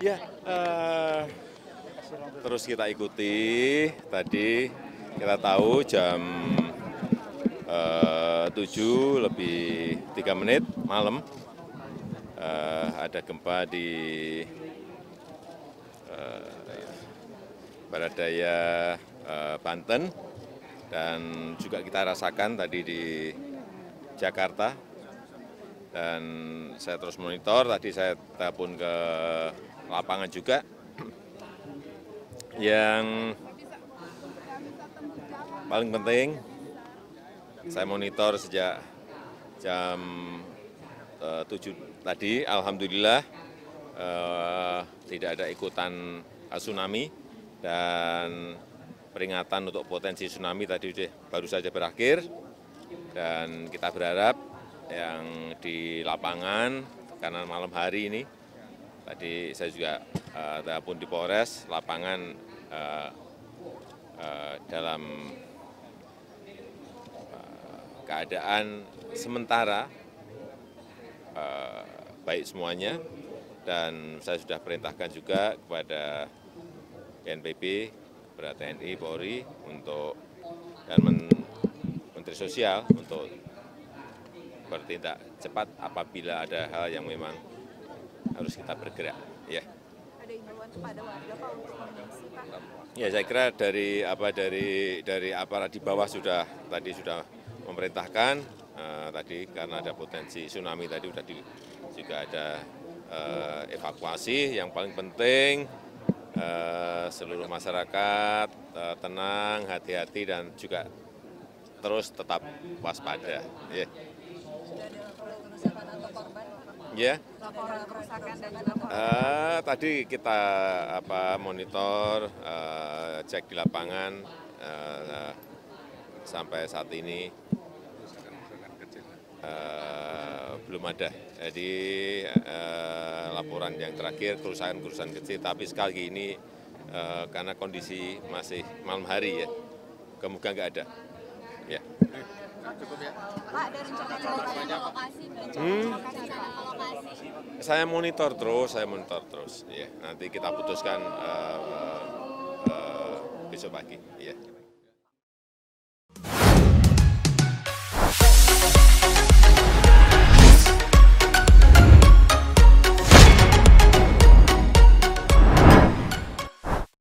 Ya, terus kita ikuti. Tadi kita tahu jam 7 lebih 3 menit malam ada gempa di Baradaya, Banten, dan juga kita rasakan tadi di Jakarta. Dan saya terus monitor, tadi saya telepon ke lapangan juga. Yang paling penting, saya monitor sejak jam 7 tadi, alhamdulillah tidak ada ikutan tsunami, dan peringatan untuk potensi tsunami tadi baru saja berakhir. Dan kita berharap yang di lapangan, karena malam hari ini, tadi saya juga telepon di Polres, lapangan dalam keadaan sementara baik semuanya, dan saya sudah perintahkan juga kepada BNPB, kepada TNI, Polri, dan Menteri Sosial untuk bertindak cepat apabila ada hal yang memang harus kita bergerak. Ya. Ada imbauan kepada warga Pak untuk mengungsi, Pak? Ya, saya kira dari aparat di bawah sudah memerintahkan tadi, karena ada potensi tsunami tadi juga ada evakuasi. Yang paling penting seluruh masyarakat tenang, hati-hati, dan juga terus tetap waspada. Yeah. Sudah ada laporan kerusakan atau korban, Pak? Ya. Laporan kerusakan dan juga korban. Tadi kita monitor, cek di lapangan, sampai saat ini belum ada. Jadi laporan yang terakhir kerusakan kecil, tapi sekali lagi ini karena kondisi masih malam hari ya, kemungkinan nggak ada. Ya. Pak, ada rencana lokasi, Saya monitor terus. Ya. Nanti kita putuskan besok pagi. Ya.